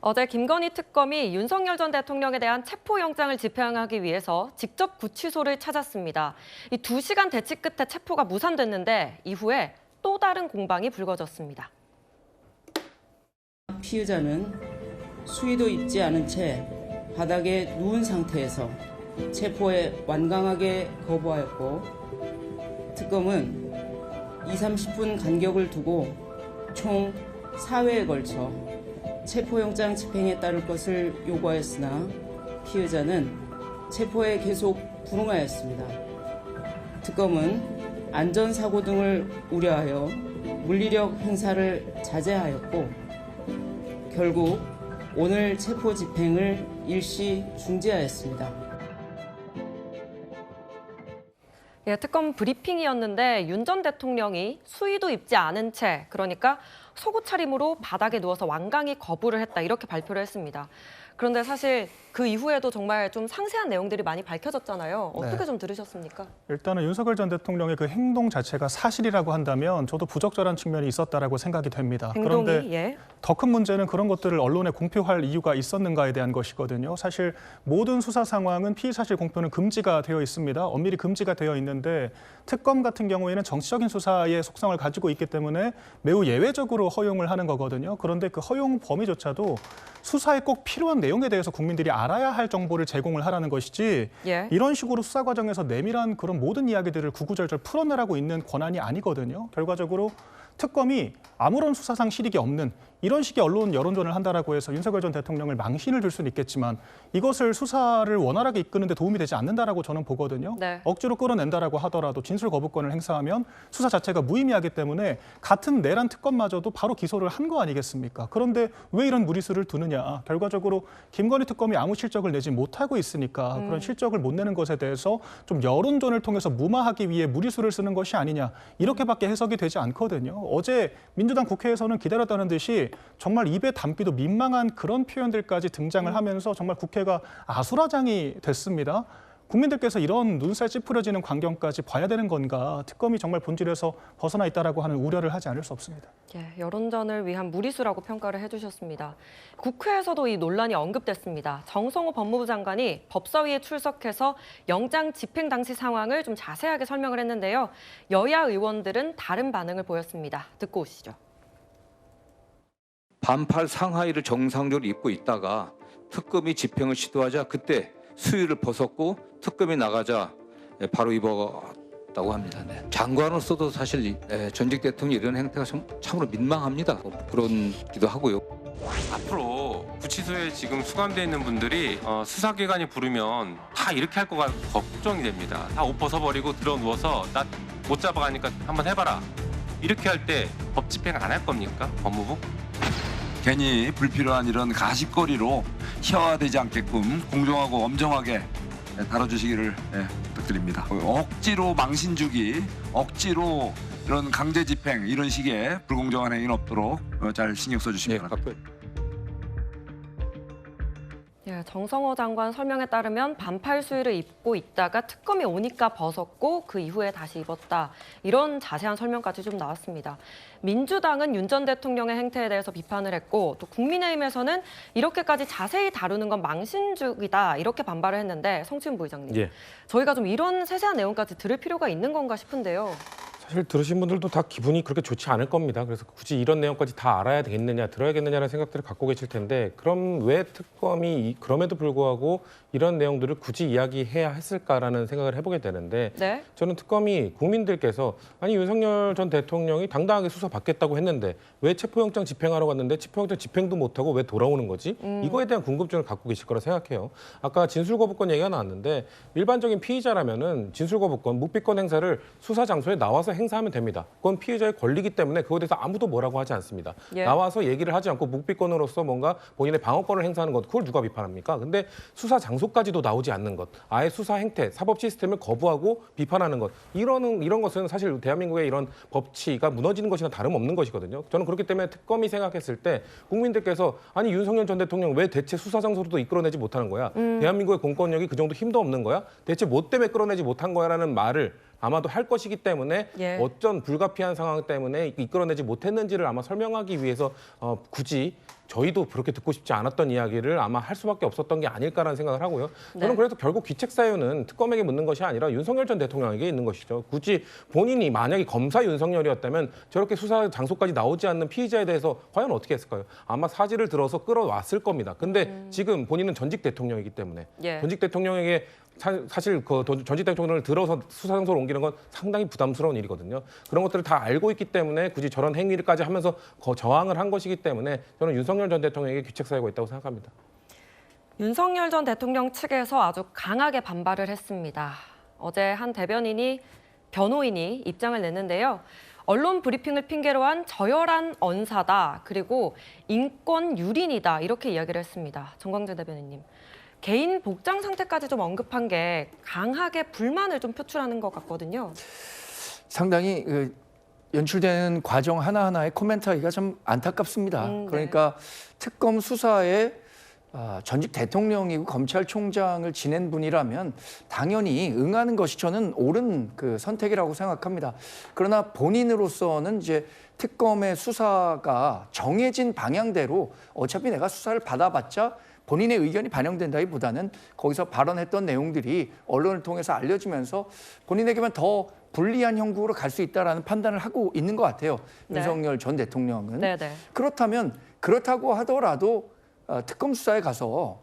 어제 김건희 특검이 윤석열 전 대통령에 대한 체포영장을 집행하기 위해서 직접 구치소를 찾았습니다. 이 2시간 대치 끝에 체포가 무산됐는데 이후에 또 다른 공방이 불거졌습니다. 피의자는 수의도 입지 않은 채 바닥에 누운 상태에서 체포에 완강하게 거부하였고 특검은 20-30분 간격을 두고 총 4회에 걸쳐 체포영장 집행에 따를 것을 요구하였으나 피의자는 체포에 계속 불응하였습니다. 특검은 안전사고 등을 우려하여 물리력 행사를 자제하였고 결국 오늘 체포 집행을 일시 중지하였습니다. 예, 특검 브리핑이었는데 윤 전 대통령이 수의도 입지 않은 채, 그러니까 속옷 차림으로 바닥에 누워서 완강히 거부를 했다, 이렇게 발표를 했습니다. 그런데 사실 그 이후에도 정말 좀 상세한 내용들이 많이 밝혀졌잖아요. 어떻게 네. 좀 들으셨습니까? 일단은 윤석열 전 대통령의 그 행동 자체가 사실이라고 한다면 저도 부적절한 측면이 있었다라고 생각이 됩니다. 행동이, 그런데 예. 더 큰 문제는 그런 것들을 언론에 공표할 이유가 있었는가에 대한 것이거든요. 사실 모든 수사 상황은 피의사실 공표는 금지가 되어 있습니다. 엄밀히 금지가 되어 있는데 특검 같은 경우에는 정치적인 수사의 속성을 가지고 있기 때문에 매우 예외적으로 허용을 하는 거거든요. 그런데 그 허용 범위조차도 수사에 꼭 필요한 내용에 대해서 국민들이 알아야 할 정보를 제공을 하라는 것이지 예. 이런 식으로 수사 과정에서 내밀한 그런 모든 이야기들을 구구절절 풀어내라고 있는 권한이 아니거든요. 결과적으로 특검이 아무런 수사상 실익이 없는 이런 식의 언론 여론전을 한다라고 해서 윤석열 전 대통령을 망신을 줄 수는 있겠지만 이것을 수사를 원활하게 이끄는 데 도움이 되지 않는다라고 저는 보거든요. 네. 억지로 끌어낸다라고 하더라도 진술 거부권을 행사하면 수사 자체가 무의미하기 때문에 같은 내란 특검마저도 바로 기소를 한 거 아니겠습니까? 그런데 왜 이런 무리수를 두느냐. 결과적으로 김건희 특검이 아무 실적을 내지 못하고 있으니까 그런 실적을 못 내는 것에 대해서 좀 여론전을 통해서 무마하기 위해 무리수를 쓰는 것이 아니냐. 이렇게밖에 해석이 되지 않거든요. 어제 민주당 국회에서는 기다렸다는 듯이 정말 입에 담기도 민망한 그런 표현들까지 등장을 하면서 정말 국회가 아수라장이 됐습니다. 국민들께서 이런 눈살 찌푸려지는 광경까지 봐야 되는 건가? 특검이 정말 본질에서 벗어나 있다라고 하는 우려를 하지 않을 수 없습니다. 예, 여론전을 위한 무리수라고 평가를 해주셨습니다. 국회에서도 이 논란이 언급됐습니다. 정성호 법무부 장관이 법사위에 출석해서 영장 집행 당시 상황을 좀 자세하게 설명을 했는데요. 여야 의원들은 다른 반응을 보였습니다. 듣고 오시죠. 반팔 상하이를 정상적으로 입고 있다가 특검이 집행을 시도하자 그때 수의를 벗었고 특검이 나가자 바로 입었다고 합니다. 네. 장관으로서도 사실 전직 대통령이 이런 행태가 참으로 민망합니다. 부끄러운기도 하고요. 앞으로 구치소에 지금 수감되어 있는 분들이 수사기관이 부르면 다 이렇게 할 거가 걱정이 됩니다. 다 옷 벗어버리고 들어 누워서 나 못 잡아가니까 한번 해봐라. 이렇게 할 때 법 집행 안 할 겁니까? 법무부? 괜히 불필요한 이런 가십거리로 희화화되지 않게끔 공정하고 엄정하게 다뤄주시기를 부탁드립니다. 억지로 망신 주기, 억지로 이런 강제 집행 이런 식의 불공정한 행위는 없도록 잘 신경 써주시기 바랍니다. 예, 정성호 장관 설명에 따르면 반팔 수의를 입고 있다가 특검이 오니까 벗었고 그 이후에 다시 입었다. 이런 자세한 설명까지 좀 나왔습니다. 민주당은 윤 전 대통령의 행태에 대해서 비판을 했고 또 국민의힘에서는 이렇게까지 자세히 다루는 건 망신주기다. 이렇게 반발을 했는데 성춘 부의장님. 예. 저희가 좀 이런 세세한 내용까지 들을 필요가 있는 건가 싶은데요. 사실 들으신 분들도 다 기분이 그렇게 좋지 않을 겁니다. 그래서 굳이 이런 내용까지 다 알아야 되겠느냐, 들어야겠느냐는 생각들을 갖고 계실 텐데 그럼 왜 특검이 그럼에도 불구하고 이런 내용들을 굳이 이야기해야 했을까라는 생각을 해보게 되는데 네. 저는 특검이 국민들께서 아니 윤석열 전 대통령이 당당하게 수사받겠다고 했는데 왜 체포영장 집행하러 갔는데 체포영장 집행도 못하고 왜 돌아오는 거지? 이거에 대한 궁금증을 갖고 계실 거라 생각해요. 아까 진술거부권 얘기가 나왔는데 일반적인 피의자라면은 진술거부권, 묵비권 행사를 수사 장소에 나와서 행사하면 됩니다. 그건 피해자의 권리이기 때문에 그거에 대해서 아무도 뭐라고 하지 않습니다. 예. 나와서 얘기를 하지 않고 묵비권으로서 뭔가 본인의 방어권을 행사하는 것, 그걸 누가 비판합니까? 근데 수사 장소까지도 나오지 않는 것, 아예 수사 행태, 사법 시스템을 거부하고 비판하는 것, 이런 것은 사실 대한민국의 이런 법치가 무너지는 것이나 다름없는 것이거든요. 저는 그렇기 때문에 특검이 생각했을 때 국민들께서 아니 윤석열 전 대통령 왜 대체 수사 장소로도 이끌어내지 못하는 거야? 대한민국의 공권력이 그 정도 힘도 없는 거야? 대체 뭐 때문에 끌어내지 못한 거야라는 말을 아마도 할 것이기 때문에 예. 어떤 불가피한 상황 때문에 이끌어내지 못했는지를 아마 설명하기 위해서 굳이 저희도 그렇게 듣고 싶지 않았던 이야기를 아마 할 수밖에 없었던 게 아닐까라는 생각을 하고요. 저는 네. 그래서 결국 귀책 사유는 특검에게 묻는 것이 아니라 윤석열 전 대통령에게 있는 것이죠. 굳이 본인이 만약에 검사 윤석열이었다면 저렇게 수사 장소까지 나오지 않는 피의자에 대해서 과연 어떻게 했을까요? 아마 사지를 들어서 끌어왔을 겁니다. 근데 지금 본인은 전직 대통령이기 때문에 예. 전직 대통령에게 사실 그 전직 대통령을 들어서 수사 장소로 옮기는 건 상당히 부담스러운 일이거든요. 그런 것들을 다 알고 있기 때문에 굳이 저런 행위를까지 하면서 저항을 한 것이기 때문에 저는 윤석열 전 대통령에게 귀책 사유가 있다고 생각합니다. 윤석열 전 대통령 측에서 아주 강하게 반발을 했습니다. 어제 한 변호인이 입장을 냈는데요. 언론 브리핑을 핑계로 한 저열한 언사다. 그리고 인권 유린이다. 이렇게 이야기를 했습니다. 정광재 대변인님. 개인 복장 상태까지 좀 언급한 게 강하게 불만을 좀 표출하는 것 같거든요. 상당히 연출되는 과정 하나하나의 코멘트하기가 좀 안타깝습니다. 네. 그러니까 특검 수사에 전직 대통령이고 검찰총장을 지낸 분이라면 당연히 응하는 것이 저는 옳은 그 선택이라고 생각합니다. 그러나 본인으로서는 이제 특검의 수사가 정해진 방향대로 어차피 내가 수사를 받아봤자 본인의 의견이 반영된다기보다는 거기서 발언했던 내용들이 언론을 통해서 알려지면서 본인에게만 더 불리한 형국으로 갈 수 있다라는 판단을 하고 있는 것 같아요. 네. 윤석열 전 대통령은. 네네. 그렇다면 그렇다고 하더라도 특검 수사에 가서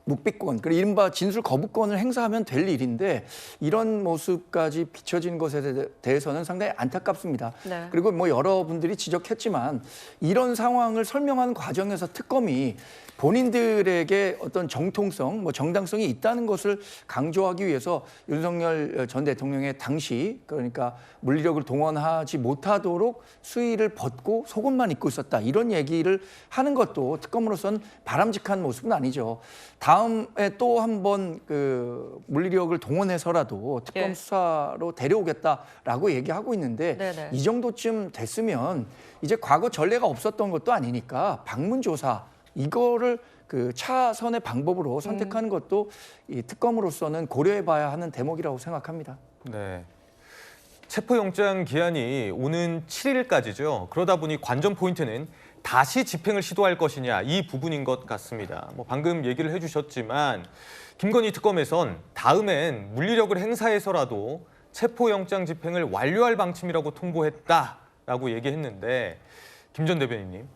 묵비권, 그리고 이른바 진술 거부권을 행사하면 될 일인데 이런 모습까지 비춰진 것에 대해서는 상당히 안타깝습니다. 네. 그리고 뭐 여러분들이 지적했지만 이런 상황을 설명하는 과정에서 특검이 본인들에게 어떤 정통성, 뭐 정당성이 있다는 것을 강조하기 위해서 윤석열 전 대통령의 당시 그러니까 물리력을 동원하지 못하도록 수위를 벗고 속옷만 입고 있었다. 이런 얘기를 하는 것도 특검으로서는 바람직한 모습은 아니죠. 다음에 또 한 번 그 물리력을 동원해서라도 특검 예. 수사로 데려오겠다라고 얘기하고 있는데 네네. 이 정도쯤 됐으면 이제 과거 전례가 없었던 것도 아니니까 방문조사 이거를 그 차선의 방법으로 선택하는 것도 이 특검으로서는 고려해봐야 하는 대목이라고 생각합니다. 네. 체포영장 기한이 오는 7일까지죠. 그러다 보니 관전 포인트는 다시 집행을 시도할 것이냐 이 부분인 것 같습니다. 뭐 방금 얘기를 해주셨지만 김건희 특검에선 다음엔 물리력을 행사해서라도 체포영장 집행을 완료할 방침이라고 통보했다라고 얘기했는데 김 전 대변인님,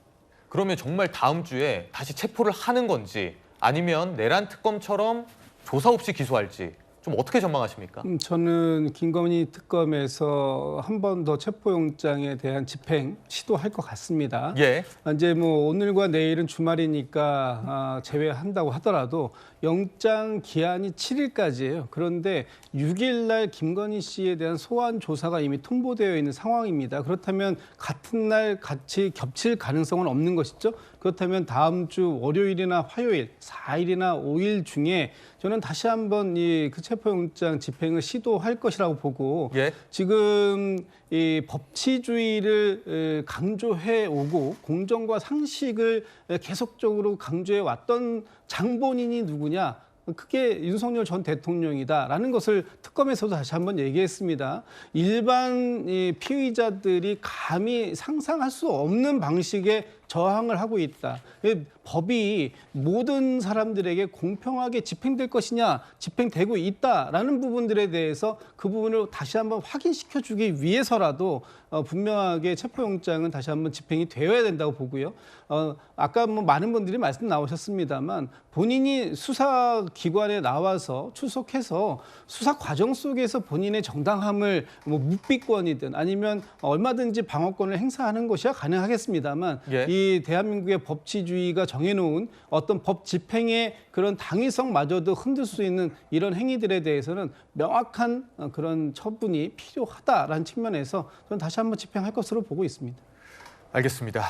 그러면 정말 다음 주에 다시 체포를 하는 건지 아니면 내란 특검처럼 조사 없이 기소할지 좀 어떻게 전망하십니까? 저는 김건희 특검에서 한 번 더 체포영장에 대한 집행 시도할 것 같습니다. 예. 이제 뭐 오늘과 내일은 주말이니까 제외한다고 하더라도 영장 기한이 7일까지예요. 그런데 6일 날 김건희 씨에 대한 소환 조사가 이미 통보되어 있는 상황입니다. 그렇다면 같은 날 같이 겹칠 가능성은 없는 것이죠. 그렇다면 다음 주 월요일이나 화요일, 4일이나 5일 중에 저는 다시 한번 그 체포영장 집행을 시도할 것이라고 보고 예. 지금 이 법치주의를 강조해 오고 공정과 상식을 계속적으로 강조해 왔던 장본인이 누구냐? 그게 윤석열 전 대통령이다라는 것을 특검에서도 다시 한번 얘기했습니다. 일반 피의자들이 감히 상상할 수 없는 방식의 저항을 하고 있다. 법이 모든 사람들에게 공평하게 집행될 것이냐, 집행되고 있다라는 부분들에 대해서 그 부분을 다시 한번 확인시켜주기 위해서라도 분명하게 체포영장은 다시 한번 집행이 되어야 된다고 보고요. 아까 뭐 많은 분들이 말씀 나오셨습니다만 본인이 수사기관에 나와서 출석해서 수사 과정 속에서 본인의 정당함을 뭐 묵비권이든 아니면 얼마든지 방어권을 행사하는 것이야 가능하겠습니다만 예. 이 대한민국의 법치주의가 정해놓은 어떤 법 집행의 그런 당위성마저도 흔들 수 있는 이런 행위들에 대해서는 명확한 그런 처분이 필요하다라는 측면에서 저는 다시 한번 집행할 것으로 보고 있습니다. 알겠습니다.